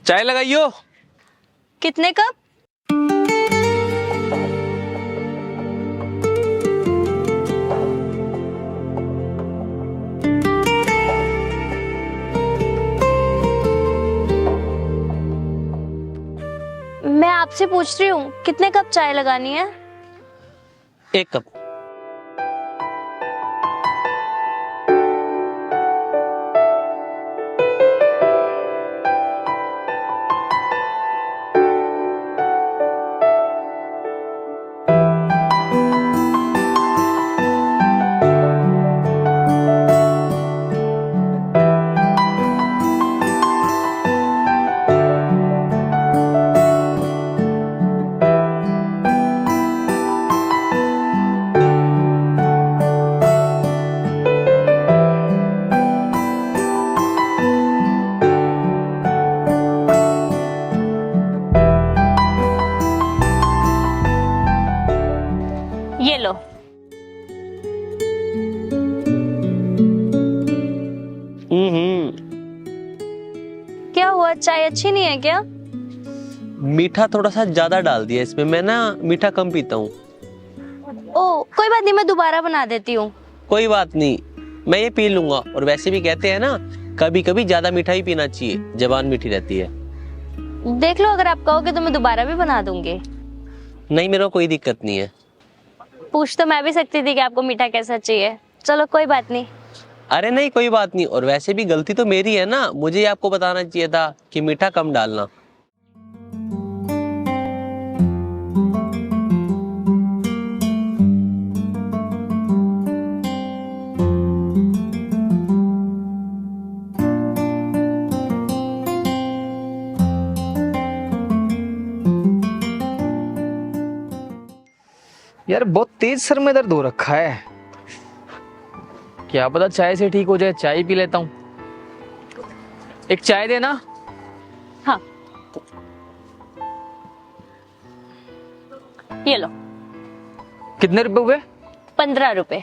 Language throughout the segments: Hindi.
चाय लगाइयो। कितने कप? मैं आपसे पूछ रही हूँ कितने कप चाय लगानी है? 1 कप। ये लो। क्या हुआ, चाय अच्छी नहीं है क्या? मीठा थोड़ा सा ज्यादा डाल दिया इसमें, मैं ना मीठा कम पीता हूँ। ओ कोई बात नहीं, मैं दोबारा बना देती हूँ। कोई बात नहीं, मैं ये पी लूंगा। और वैसे भी कहते हैं ना, कभी कभी ज्यादा मीठा ही पीना चाहिए, जबान मीठी रहती है। देख लो, अगर आप कहोगे तो मैं दोबारा भी बना दूंगी। नहीं, मेरा कोई दिक्कत नहीं है। पूछ तो मैं भी सकती थी कि आपको मीठा कैसा चाहिए। चलो कोई बात नहीं। अरे नहीं, कोई बात नहीं। और वैसे भी गलती तो मेरी है ना, मुझे आपको बताना चाहिए था कि मीठा कम डालना। यार बहुत तेज सर में दर्द हो रखा है। क्या पता चाय से ठीक हो जाए, चाय पी लेता हूँ। एक चाय देना। हाँ ये लो। कितने रुपए हुए? 15 रुपए।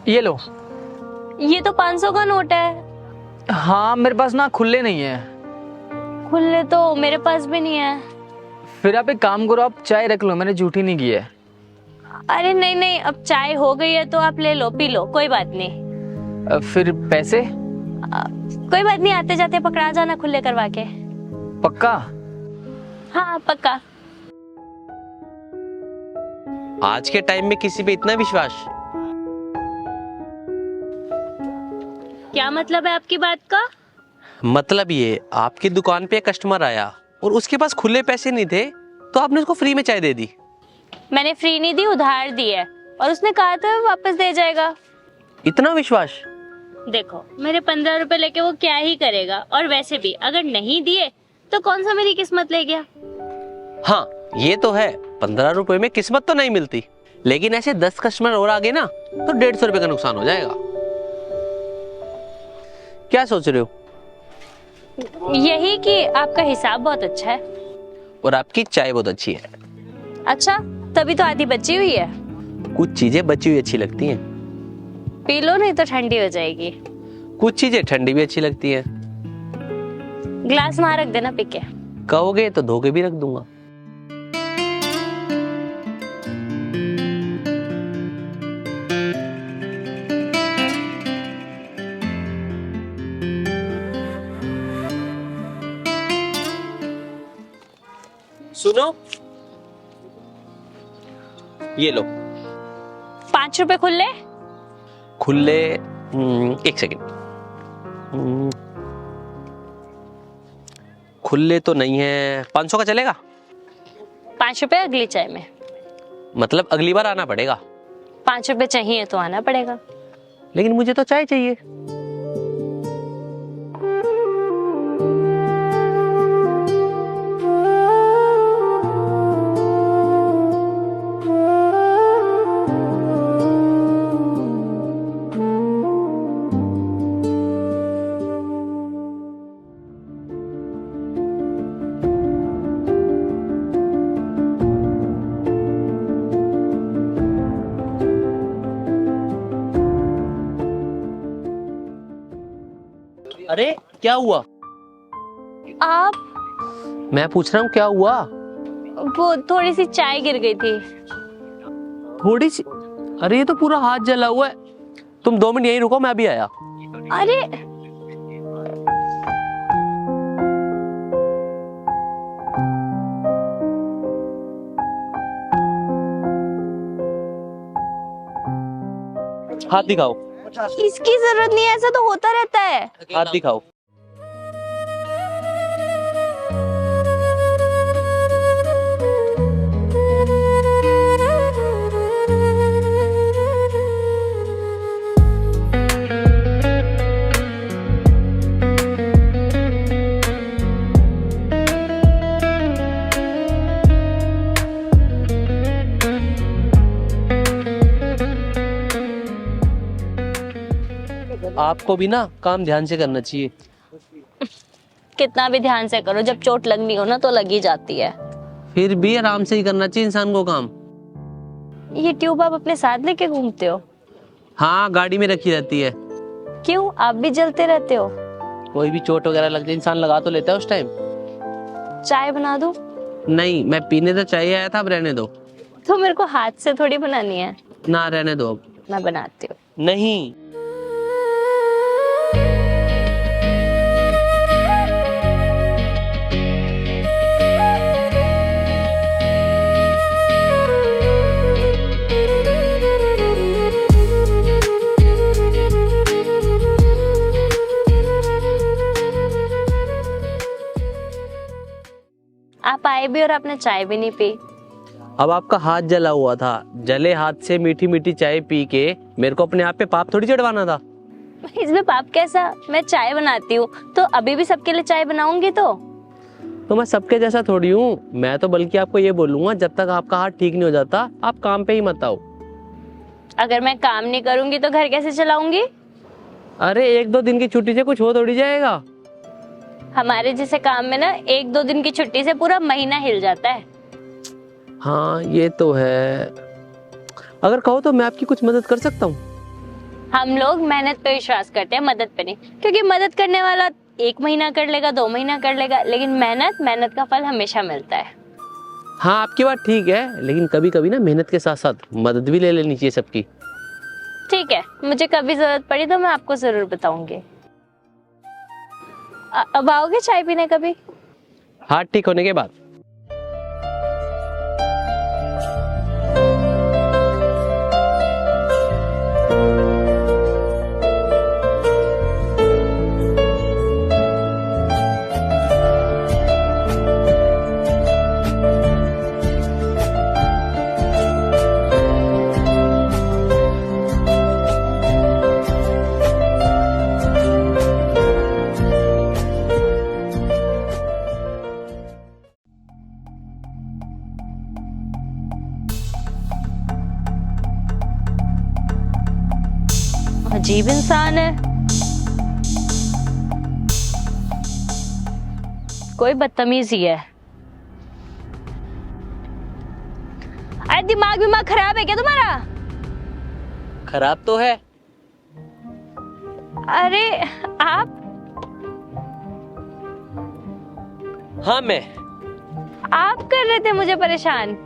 ये लो। ये तो 500 का नोट है। हाँ मेरे पास ना खुले नहीं है। खुले तो मेरे पास भी नहीं है। फिर आप एक काम करो, आप चाय रख लो, मैंने झूठी नहीं की है। अरे नहीं नहीं, अब चाय हो गई है तो आप ले लो, पी लो, कोई बात नहीं। फिर पैसे? कोई बात नहीं, आते जाते पकड़ा जाना खुले करवा के। पक्का? हाँ पक्का। आज के टाइम में किसी पे इतना विश्वास? क्या मतलब है आपकी बात का? मतलब ये, आपकी दुकान पे कस्टमर आया और उसके पास खुले पैसे नहीं थे, तो आपने उसको फ्री में चाय दे दी। मैंने फ्री नहीं दी, उधार दी है, और उसने कहा था वापस दे जाएगा। इतना विश्वास? देखो, मेरे 15 रुपए लेके वो क्या ही करेगा, और वैसे भी अगर नहीं दिए तो कौन सा मेरी किस्मत ले गया। हाँ ये तो है, 15 रुपए में किस्मत तो नहीं मिलती, लेकिन ऐसे 10 कस्टमर और आ गए ना तो 150 रुपए का नुकसान हो जाएगा। क्या सोच रहे हो? यही कि आपका हिसाब बहुत अच्छा है और आपकी चाय बहुत अच्छी है। अच्छा, तभी तो आधी बची हुई है। कुछ चीजें बची हुई अच्छी लगती हैं। पी लो, नहीं तो ठंडी हो जाएगी। कुछ चीजें ठंडी भी अच्छी लगती हैं। ग्लास वहां रख देना, पी के। कहोगे तो धो के भी रख दूंगा। सुनो, ये लो। 5 रुपए खुले? खुले? एक सेकंड। खुले तो नहीं है। 500 का चलेगा? 5 रुपए अगली चाय में। मतलब अगली बार आना पड़ेगा? 5 रुपए चाहिए तो आना पड़ेगा। लेकिन मुझे तो चाय चाहिए। अरे क्या हुआ? आप? मैं पूछ रहा हूँ क्या हुआ? वो थोड़ी सी चाय गिर गई थी। थोड़ी सी? अरे ये तो पूरा हाथ जला हुआ है। तुम 2 मिनट यहीं रुको, मैं अभी आया। अरे हाथ दिखाओ। इसकी जरूरत नहीं है, ऐसा तो होता रहता है। हाथ दिखाओ। आपको भी ना काम ध्यान से करना चाहिए। कितना भी ध्यान से करो, जब चोट लगनी हो ना तो लगी जाती है। फिर भी आराम से ही करना चाहिए इंसान को काम। ये ट्यूब आप अपने साथ लेके घूमते हो? हाँ, गाड़ी में रखी रहती है। क्यों, आप भी जलते रहते हो? कोई भी चोट वगैरह लग जाए इंसान लगा तो लेता है उस टाइम। चाय बना दूं? नहीं, मैं पीने तो चाहिए आया था, अब रहने दो। तो मेरे को हाथ से थोड़ी बनानी है। ना, रहने दो अब। मैं बनाती हूँ। नहीं। आप आए भी और आपने चाय भी नहीं पी। अब आपका हाथ जला हुआ था, जले हाथ से मीठी मीठी चाय पी के मेरे को अपने आप पे पाप थोड़ी चढ़वाना था। इसमें पाप कैसा? मैं चाय बनाती हूँ तो अभी भी सबके लिए चाय बनाऊंगी। तो मैं सबके जैसा थोड़ी हूँ। मैं तो बल्कि आपको ये बोलूंगा, जब तक आपका हाथ ठीक नहीं हो जाता आप काम पे ही मत आओ। अगर मैं काम नहीं करूंगी तो घर कैसे चलाऊंगी? अरे 1-2 दिन की छुट्टी से कुछ हो थोड़ी जाएगा। हमारे जैसे काम में ना 1-2 दिन की छुट्टी से पूरा महीना हिल जाता है। हाँ ये तो है। अगर कहो तो मैं आपकी कुछ मदद कर सकता हूँ। हम लोग मेहनत पे विश्वास करते हैं, मदद पे नहीं। क्योंकि मदद करने वाला 1 महीना कर लेगा, 2 महीना कर लेगा, लेकिन मेहनत का फल हमेशा मिलता है। हाँ आपकी बात ठीक है, लेकिन कभी कभी ना मेहनत के साथ साथ मदद भी ले लेनी चाहिए सबकी। ठीक है, मुझे कभी जरूरत पड़ी तो मैं आपको जरूर बताऊंगी। अब आओगे चाय पीने कभी? हाथ ठीक होने के बाद। अजीब इंसान है, कोई बदतमीज ही है। अरे दिमाग खराब है क्या तुम्हारा? खराब तो है। अरे आप? हाँ मैं। आप कर रहे थे मुझे परेशान।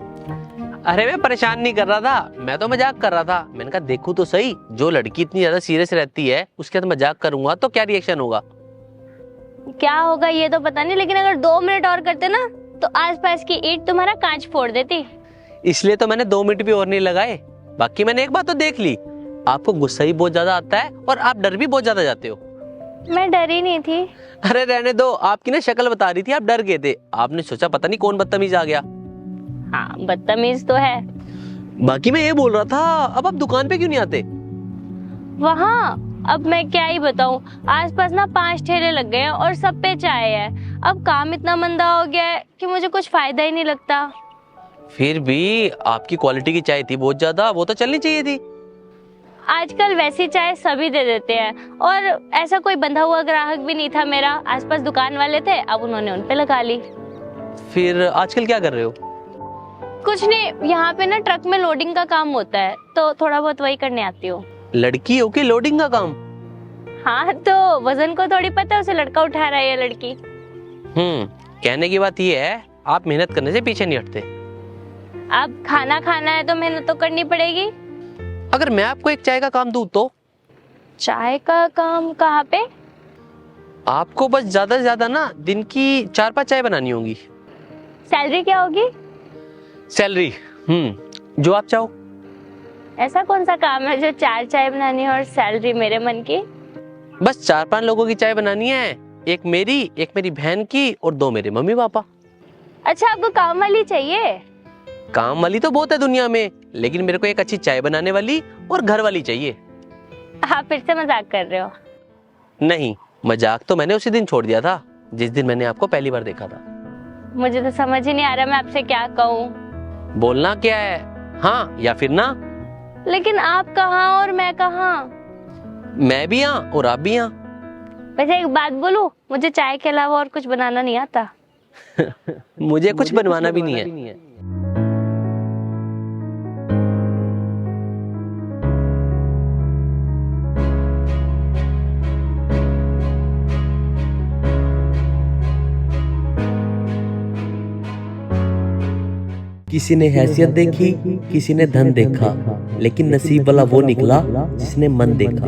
अरे मैं परेशान नहीं कर रहा था, मैं तो मजाक कर रहा था। मैंने कहा देखूं तो सही, जो लड़की इतनी ज्यादा सीरियस रहती है उसके साथ मजाक करूंगा तो क्या रिएक्शन होगा। क्या होगा ये तो पता नहीं, लेकिन अगर 2 मिनट और करते ना तो आसपास की ईंट तुम्हारा कांच फोड़ देती। इसलिए तो मैंने 2 मिनट भी और नहीं लगाए। बाकी मैंने एक बात तो देख ली, आपको गुस्सा ही बहुत ज्यादा आता है और आप डर भी बहुत ज्यादा जाते हो। मैं डरी नहीं थी। अरे रहने दो, आपकी ना शक्ल बता रही थी आप डर गए थे। आपने सोचा पता नहीं कौन बदतमीज आ गया। हाँ बदतमीज तो है। बाकी मैं ये बोल रहा था, अब आप दुकान पे क्यों नहीं आते? वहाँ अब मैं क्या ही बताऊँ, आसपास ना 5 ठेले लग गए हैं और सब पे चाय है। अब काम इतना मंदा हो गया है कि मुझे कुछ फायदा ही नहीं लगता। फिर भी आपकी क्वालिटी की चाय थी बहुत ज्यादा, वो तो चलनी चाहिए थी। आजकल वैसी चाय सभी दे देते हैं और ऐसा कोई बंधा हुआ ग्राहक भी नहीं था मेरा। आसपास दुकान वाले थे, अब उन्होंने उन पे लगा ली। फिर आजकल क्या कर रहे हो? कुछ नहीं, यहाँ पे ना ट्रक में लोडिंग का काम होता है तो थोड़ा बहुत वही करने आती हूँ। लड़की हो के लोडिंग का काम? हाँ तो वजन को थोड़ी पता है, उसे लड़का उठा रहा है या लड़की। कहने की बात ये है, आप मेहनत करने से पीछे नहीं हटते। अब खाना खाना है तो मेहनत तो करनी पड़ेगी। अगर मैं आपको एक चाय का काम दूं तो? चाय का काम कहाँ पे? आपको बस ज्यादा से ज्यादा ना दिन की 4-5 चाय बनानी होंगी। सैलरी क्या होगी? सैलरी जो आप चाहो। ऐसा कौन सा काम है जो 4 चाय बनानी है और सैलरी मेरे मन की? बस 4-5 लोगों की चाय बनानी है, एक मेरी बहन की और 2 मेरे मम्मी पापा। अच्छा, आपको काम वाली चाहिए? काम वाली तो बहुत है दुनिया में, लेकिन मेरे को एक अच्छी चाय बनाने वाली और घर वाली चाहिए। आप फिर से मजाक कर रहे हो? नहीं, मजाक तो मैंने उसी दिन छोड़ दिया था जिस दिन मैंने आपको पहली बार देखा था। मुझे तो समझ ही नहीं आ रहा मैं आपसे क्या कहूँ। बोलना क्या है, हाँ या फिर ना? लेकिन आप कहाँ और मैं कहाँ? मैं भी यहाँ और आप भी यहाँ। वैसे एक बात बोलूं, मुझे चाय के अलावा और कुछ बनाना नहीं आता। मुझे कुछ बनवाना भी नहीं है। किसी ने हैसियत देखी, किसी ने धन देखा, लेकिन नसीब वाला वो निकला जिसने मन देखा।